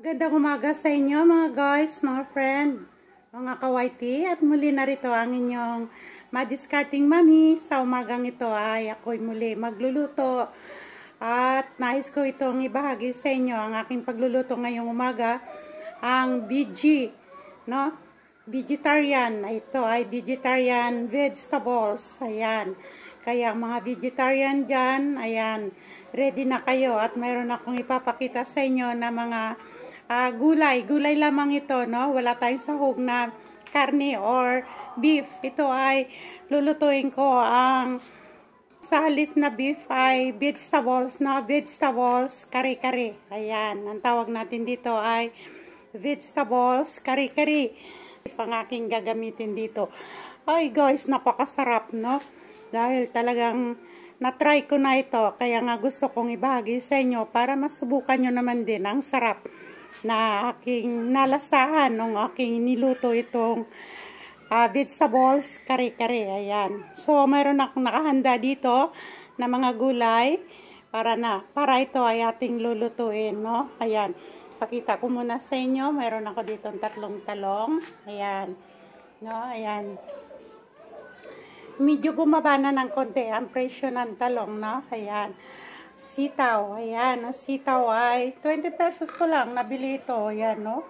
Magandang umaga sa inyo mga guys, mga friend, mga kawaiti. At muli na rito ang inyong madiscarding mami. Sa umagang ito ay ako'y muli magluluto. At nais ko itong ibahagi sa inyo ang aking pagluluto ngayong umaga. Ang VG, no? Vegetarian. Ito ay vegetarian vegetables. Ayan. Kaya mga vegetarian dyan, ayan, ready na kayo. At mayroon akong ipapakita sa inyo na mga gulay. Gulay lamang ito, no? Wala tayong sahog na karne or beef. Ito ay lulutuin ko ang sa halip na beef ay vegetables, no? Vegetables kare-kare. Ayan, ang tawag natin dito ay vegetables kare-kare. Ang aking gagamitin dito. Ay guys, napakasarap, no? Dahil talagang na-try ko na ito. Kaya nga gusto kong ibahagi sa inyo para masubukan nyo naman din ang sarap na aking nalasahan nung aking niluto itong vegetables kare-kare. Ayan. So, mayroon akong nakahanda dito na mga gulay para ito ay ating lulutuin, no? Ayan. Pakita ko muna sa inyo. Mayroon ako dito 3 talong. Ayan. No? Ayan. Medyo bumaba na ng konti ang presyo ng talong, no? Ayan. Sitaw, ayan, ang sitaw ay 20 pesos ko lang nabili ito, ayan, no?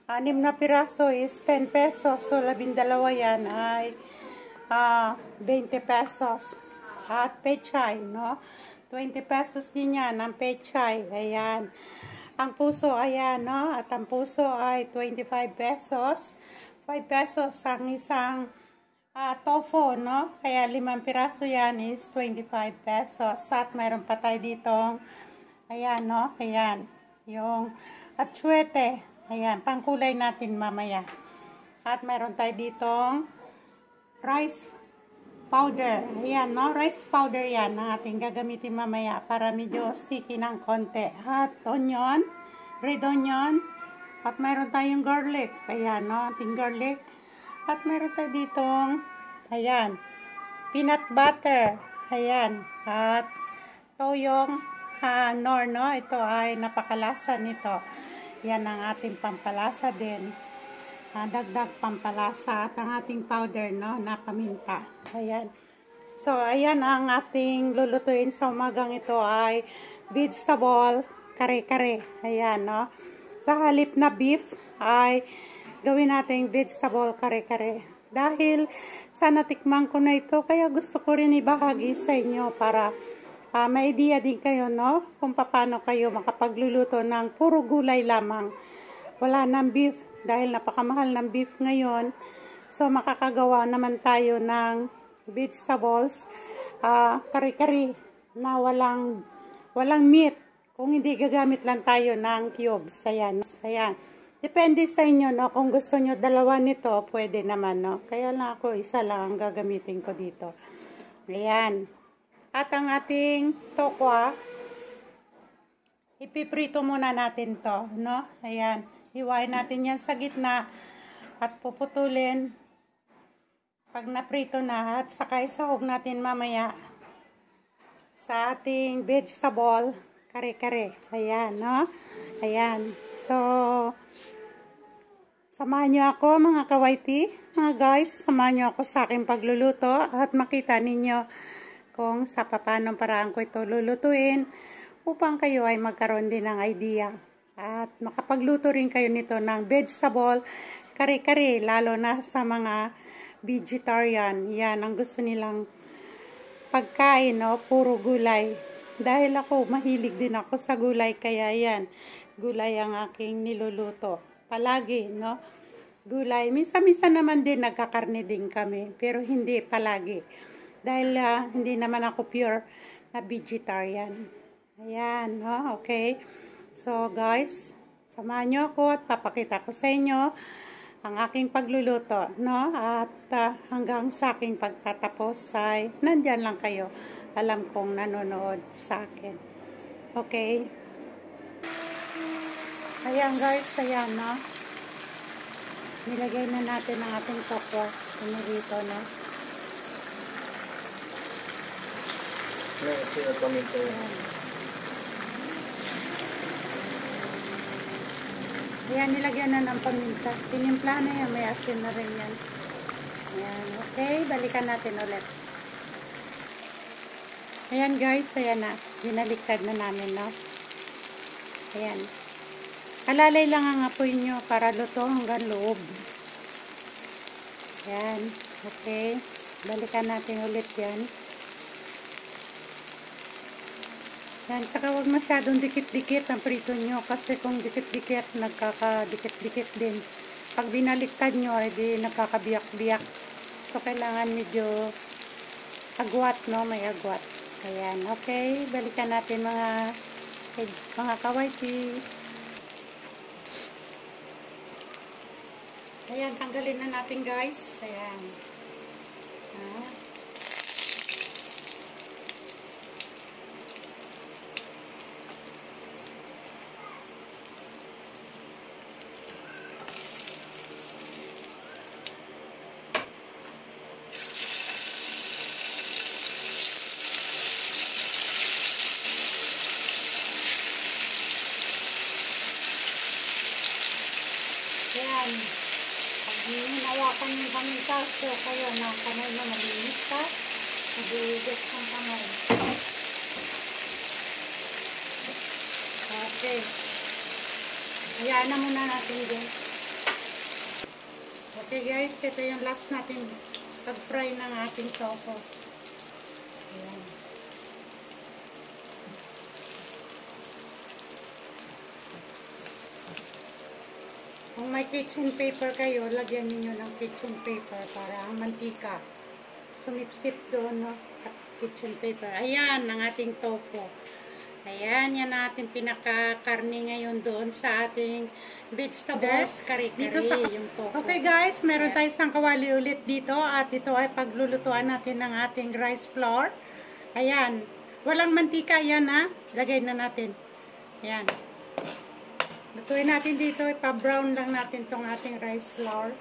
6 na piraso is 10 pesos, so 12 yan ay 20 pesos. At pechay, no? 20 pesos din yan ang pechay, ayan. Ang puso, ayan, no? At ang puso ay 25 pesos. 5 pesos ang isang tofu, no? Kaya 5 piraso yan is 25 pesos. At mayroon pa tayo ditong, ayan, no? Ayan, yung atsuete. Ayan, pangkulay natin mamaya. At mayroon tayo ditong rice powder. Ayan, no? Rice powder yan ang ating gagamitin mamaya para medyo sticky ng konti. At onion, red onion. At mayroon tayong garlic. Ayan, no? Ating garlic. At meron tayo ditong, ayan, peanut butter. Ayan. At toyong nor, no? Ito ay napakalasa nito. Yan ang ating pampalasa din. Dagdag pampalasa. At ang ating powder, no? Na paminta. Ayan. So, ayan ang ating lulutuin sa umagang ito ay vegetable kare-kare. Ayan, no? Sa halip na beef ay gawin natin vegetable kare-kare. Dahil sa natikman ko na ito, kaya gusto ko rin ibahagi sa inyo para may idea din kayo, no? Kung paano kayo makapagluluto ng puro gulay lamang. Wala ng beef dahil napakamahal ng beef ngayon. So makakagawa naman tayo ng vegetables kare-kare na walang meat. Kung hindi gagamit lang tayo ng cubes. Ayan. Ayan. Depende sa inyo, no? Kung gusto nyo dalawa nito, pwede naman, no? Kaya lang ako, isa lang ang gagamitin ko dito. Ayan. At ang ating tokwa, ipiprito muna natin to, no? Ayan. Hiwain natin yan sa gitna at puputulin pag naprito na at saka isahog natin mamaya sa ating vegetable kare-kare. Ayan, no? Ayan. So, samahan nyo ako mga kawaiti, mga guys, samahan nyo ako sa aking pagluluto at makita ninyo kung sa paano paraan ko ito lulutuin upang kayo ay magkaroon din ng idea at makapagluto rin kayo nito ng vegetable kare-kare, lalo na sa mga vegetarian. Yan ang gusto nilang pagkain, no? Puro gulay. Dahil ako, mahilig din ako sa gulay, kaya yan, gulay ang aking niluluto. Palagi, no? Gulay. Minsan-minsan naman din nagkakarne din kami. Pero hindi palagi. Dahil hindi naman ako pure na vegetarian. Ayan, no? Okay. So, guys, samahan nyo ako at papakita ko sa inyo ang aking pagluluto, no? At hanggang sa aking pagtatapos ay nandyan lang kayo. Alam kong nanonood sa akin. Okay. Ayan guys, ayan, no? Nilagay na natin ang ating tokwa. Sinurito, no? Ayan, nilagyan na ng paminta. Tinimpla na yan, may asin na rin yan. Ayan, okay. Balikan natin ulit. Ayan guys, ayan na. Binaliktad na namin, no? Ayan. Alalay lang ang apoy nyo para luto hanggang loob. Ayan, okay. Balikan natin ulit yan. Yan, saka huwag masyadong dikit-dikit ang prito nyo kasi kung dikit-dikit, nagkakadikit-dikit din. Pag binaliktad nyo, edi nagkakabiyak-biyak. So, kailangan medyo agwat, no? May agwat. Ayan, okay. Balikan natin mga kawaiti. Ayan, tanggalin na natin guys. Ayan. Ayan. Pag hinawakan yung paminta, so kayo na kamay na malinis ka, mag-iigit ng kamay. Okay. Hayaan na muna natin din. Okay guys, ito yung last natin pag-fry ng ating tofu. Ayan. Kung may kitchen paper kayo, lagyan niyo ng kitchen paper para ang mantika sumipsip doon, no, sa kitchen paper. Ayan, ang ating tofu. Ayan, yan natin pinakakarni ngayon doon sa ating vegetables, kare-kare, dito sa yung tofu. Okay guys, meron tayo isang kawali ulit dito at ito ay paglulutuan natin ng ating rice flour. Ayan, walang mantika yan ha. Lagay na natin. Ayan. Lutuin natin dito, ipa-brown lang natin tong ating rice flour.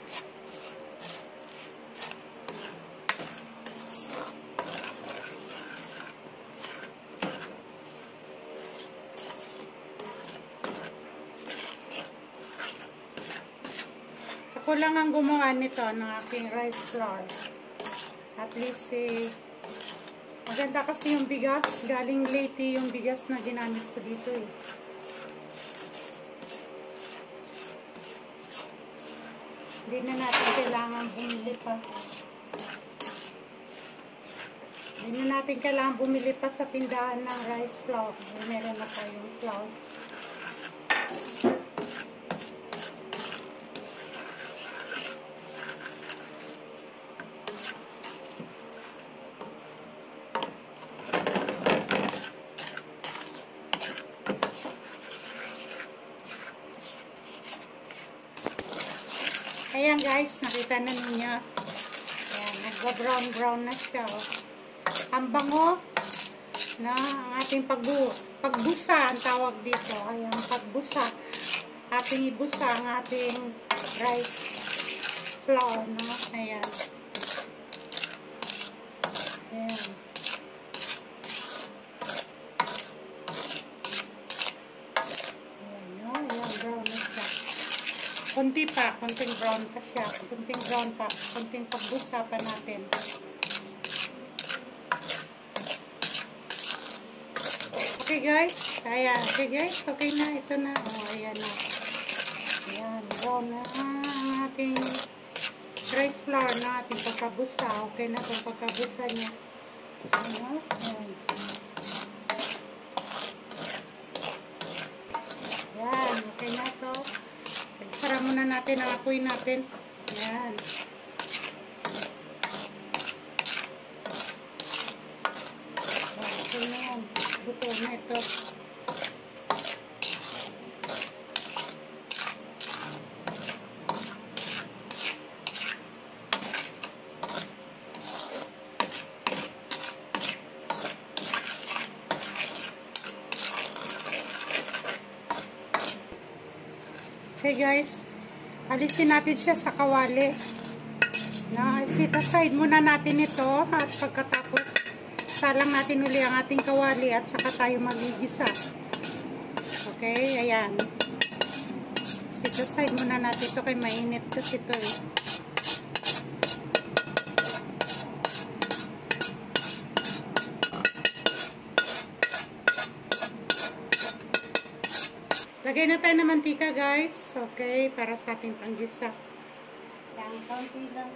Ako lang ang gumawa nito ng aking rice flour. At least maganda kasi yung bigas, galing Leyte yung bigas na ginamit ko dito eh. Hindi na natin kailangan bumili pa. Hindi na natin kailangan bumili pa sa tindahan ng rice flour. Meron na tayong flour. Ayan guys, nakita na ninyo. Ayan, nagba-brown na siya. Oh. Ang bango na ang ating pagbusa ang tawag dito. Ayan, pagbusa. Ating ibusa ang ating rice flour. No? Ayan. Ayan. Kunti pa, kunting brown pa siya. Kunting brown pa, kunting pagbusa pa natin. Okay guys, ayan. Okay guys, okay na. Ito na. Oh, ayan na. Ayan, brown na ang ating rice flour na ating pagkabusa. Okay na itong pagkabusa niya. Ayan. Ayan, okay na ito. Sara muna natin ang apoy natin. Ayan. Okay na yan. Buto na ito. Okay guys, alisin natin siya sa kawali. Set aside muna natin ito at pagkatapos salang natin uli ang ating kawali at saka tayo magigisa. Okay, ayan. Set Side muna natin ito kay mainit kasi ito eh. Lagay na tayo ng mantika guys. Okay, para sa ating panggisa. Yan, kaunti lang.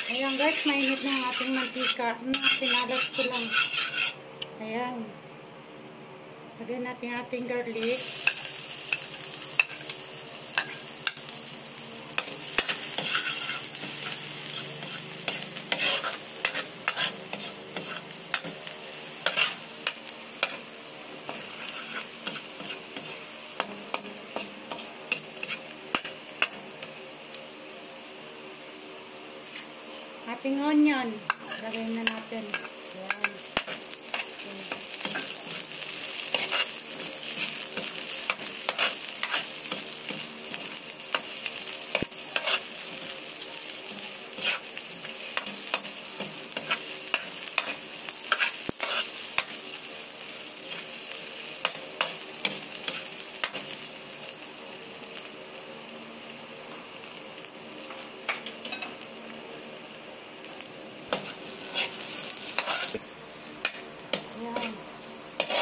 Ayan guys, mainit na ang ating mantika. Pinalat ko lang. Ayan. Lagay natin ating garlic. Ating onion. Lagay na natin. Ayan.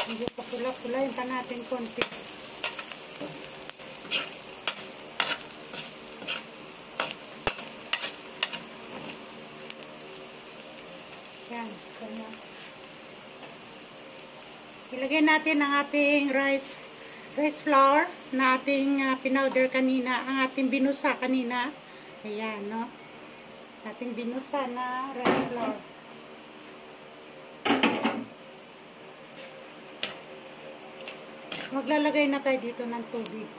Medyo pakula-kulayin pa natin konti. Yan. Ilagay natin ang ating rice flour na ating pinowder kanina, ang ating binusa kanina. Ayan, no? Ating binusa na rice flour. Maglalagay na tayo dito ng tubig.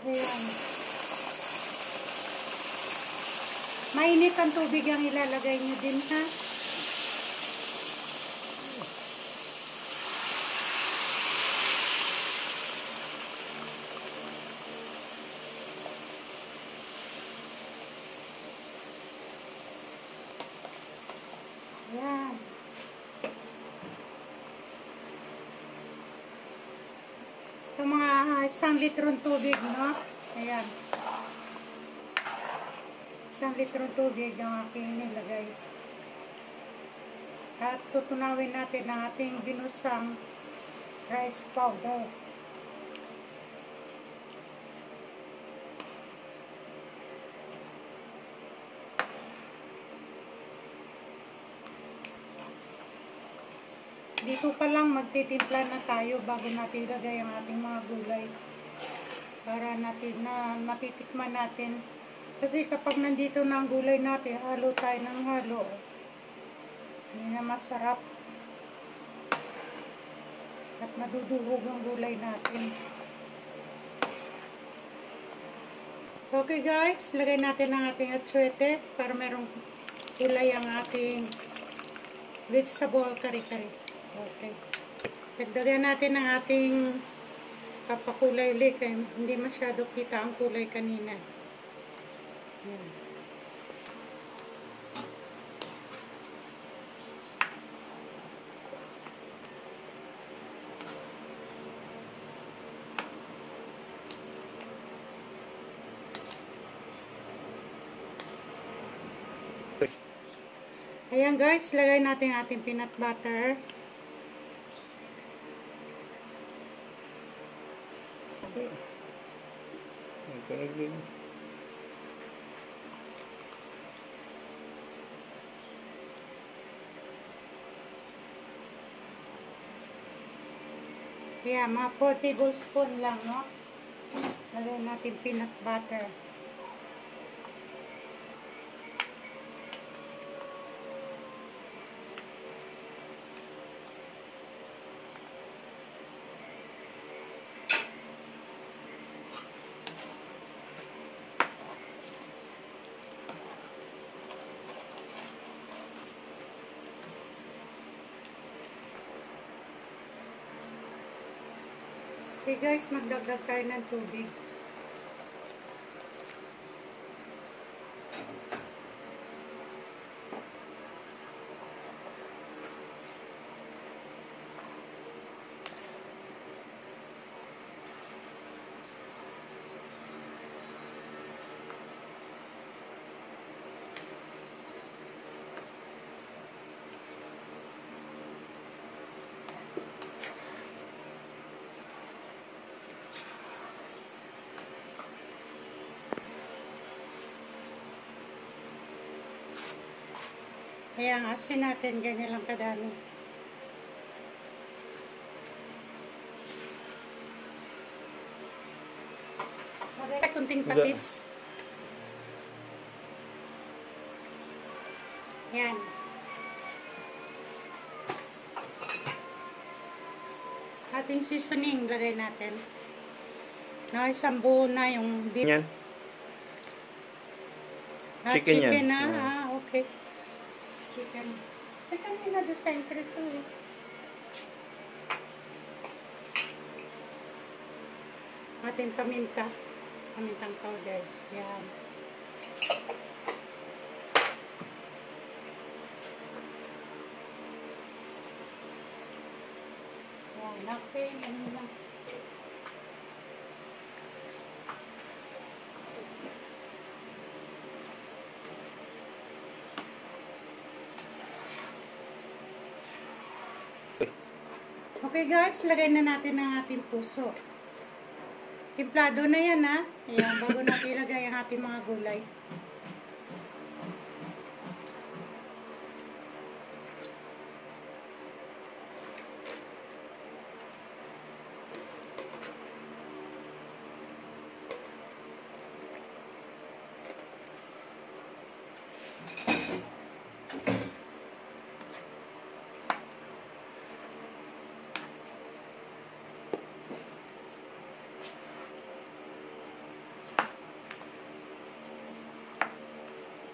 Ayan. Mainit ang tubig ang ilalagay nyo din, ha? Ayan. Ito mga 1 litrong tubig, no? Ayan. 1 litrong tubig ang aking nilagay. At tutunawin natin ang ating binusang rice powder. Dito pa lang magtitimpla na tayo bago natin ilagay ang ating mga gulay. Para natin natitikman natin. Kasi kapag nandito na ang gulay natin, halo tayo ng halo. Hindi na masarap. At madudurog ang gulay natin. So, okay guys, lagay natin ang ating atsuete para merong gulay ang ating vegetable kare-kare. Okay. Dagdagan natin ang ating papakulay ulit. Hindi masyado kita ang kulay kanina. Yan. Ayan guys, lagay natin ang ating peanut butter. Kaya mga 4 tablespoon lang, no? Lagay natin peanut butter. Okay guys, magdagdag tayo ng tubig. Kaya ang asin natin, ganyan lang kadami. Kunting patis. Yan. Ating seasoning, lagay natin. No, isang buo na yung beef. Yan. Chicken yan. na. Okay. Chicken. Ay, kanina doon sa entry to eh. Ating paminta. Pamintang powder. Yan. Yan. Okay. Yan lang. Okay guys, lagay na natin ang ating puso. Timplado na yan ha. Ayan, bago natin ilagay ang ating mga gulay.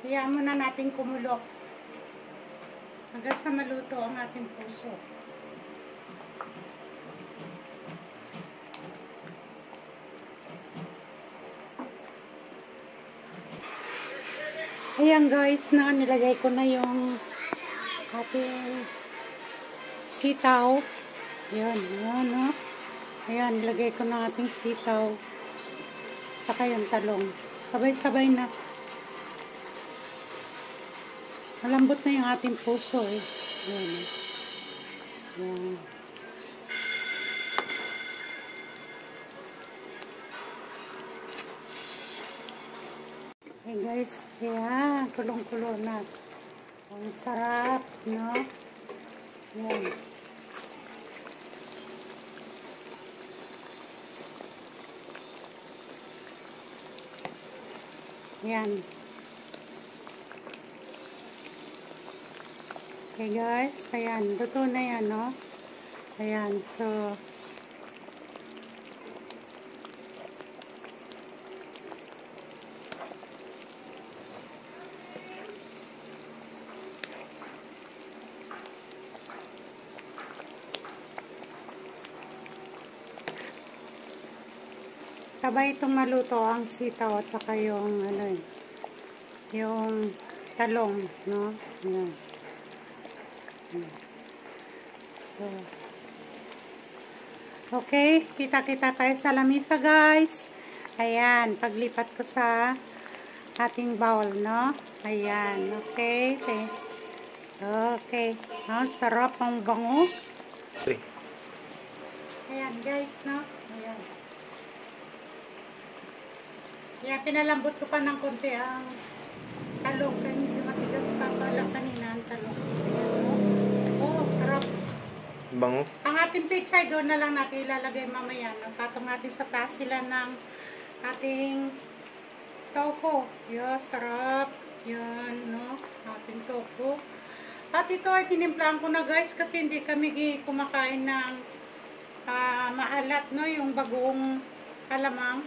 Hayaan muna natin kumulo hanggang sa maluto ang ating puso. Ayan guys, nilagay ko na yung ating sitaw. Ayan, ayan o. Ayan, nilagay ko na ating sitaw. Saka yung talong. Sabay-sabay na. Malambot na yung ating puso eh. Ayan. Ayan. Okay guys, ayan. Kulong-kulo na. Ang sarap, no? Ayan. Ayan. Okay guys, ayan, luto na yan, no? Ayan, so sabay itong maluto ang sitaw at saka yung ano, yung talong, no? Ayan. So, okay, kita-kita tayo sa lamisa guys. Ayan, paglipat ko sa ating bowl, no? Ayan, okay. Okay. Oh, sarap ang bango. Ayan guys, no? Ayan. Ayan, pinalambot ko pa ng konti ang talong. Medyo matigas pa pala kanina ang talong. Ayan, no? Oh, sarap. Bango. Ang ating pechay doon na lang natin ilalagay mamaya. No? Tatong natin sa taas sila ng ating tofu. Yan, sarap. Yan, no? Ating tofu. At ito ay tinimplahan ko na guys kasi hindi kami kumakain ng maalat, no? Yung bagong kalamang.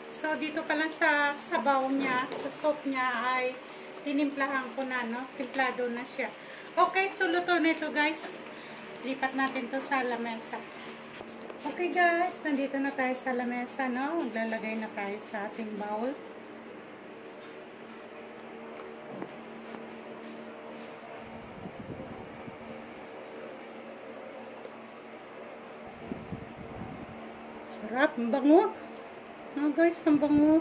So, dito pa lang sa sabaw niya, sa soup niya ay tinimplahan ko na, no? Timplado na siya. Okay, so luto na ito guys. Lipat natin to sa lamesa. Okay guys, nandito na tayo sa lamesa, no? Maglalagay na tayo sa ating bowl. Sarap, ang bango. Oh guys, ang bango.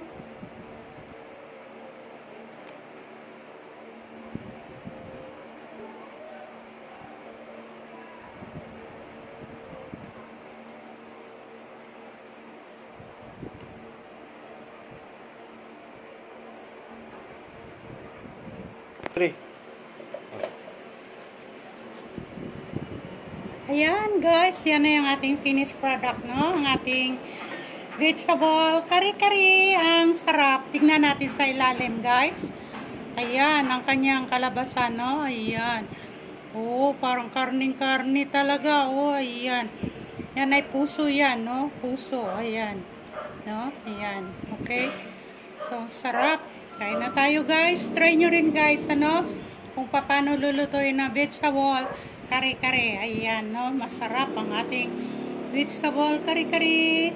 Ayan guys, yan na yung ating finished product, no? Ang ating vegetable kare-kare. Ang sarap. Tingnan natin sa ilalim guys. Ayan, ang kanyang kalabasan, no? Ayan. Oh, parang karning-karni talaga. Oh, ayan. Yan ay puso yan, no? Puso, ayan. No? Ayan. Okay? So, sarap. Kain na tayo guys. Try nyo rin guys, ano? Kung paano lulutuin na vegetable kare-kare. Ayan, no? Masarap ang ating vegetable kare-kare.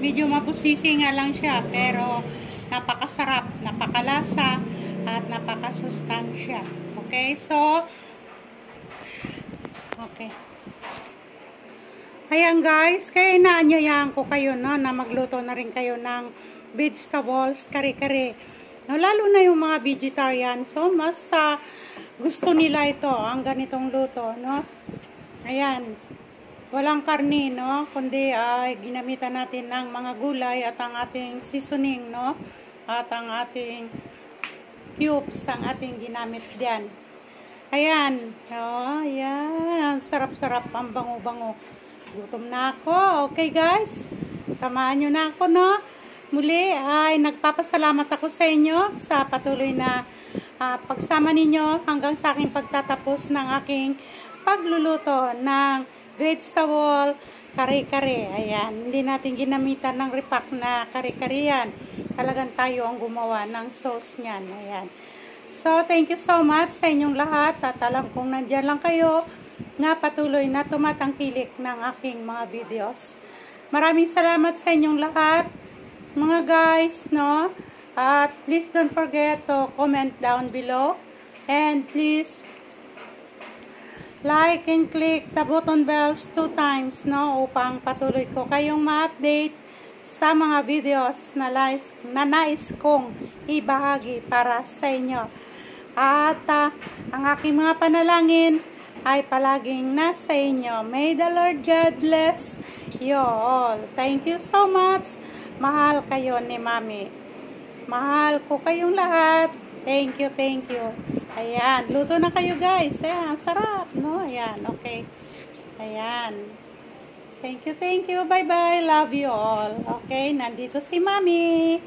Medyo mabusisi nga lang siya, pero napakasarap, napakalasa, at napakasustansya. Okay? So, okay. Ayan guys, kaya inaanyayahan ko kayo, no, na magluto na rin kayo ng vegetables kare-kare. No, lalo na yung mga vegetarian. So, mas gusto nila ito, ang ganitong luto, no? Ayan. Walang karni, no? Kundi ginamitan natin ng mga gulay at ang ating seasoning, no? At ang ating cubes ang ating ginamit diyan. Ayan. Oh, ayan. Sarap-sarap, ang bango-bango. Gutom na ako. Okay guys? Samahan nyo na ako, no? Muli ay nagpapasalamat ako sa inyo sa patuloy na pagsama ninyo hanggang sa aking pagtatapos ng aking pagluluto ng vegetable kare-kare. Ayan. Hindi natin ginamitan ng repack na kare-kare yan. Talagang tayo ang gumawa ng sauce niyan. Ayan. So, thank you so much sa inyong lahat. At alam kong nandyan lang kayo na patuloy na tumatangkilik ng aking mga videos. Maraming salamat sa inyong lahat, mga guys, no? At please don't forget to comment down below. And please like and click the button bells 2 times, no? Upang patuloy ko kayong ma-update sa mga videos na nais kong ibahagi para sa inyo. At ang aking mga panalangin ay palaging nasa inyo. May the Lord God bless you all. Thank you so much. Mahal kayo ni Mami. Mahal ko kayong lahat. Thank you, thank you. Ayan, luto na kayo guys. Ayan, sarap, no? Ayan, okay. Ayan. Thank you, thank you. Bye-bye. Love you all. Okay, nandito si Mami.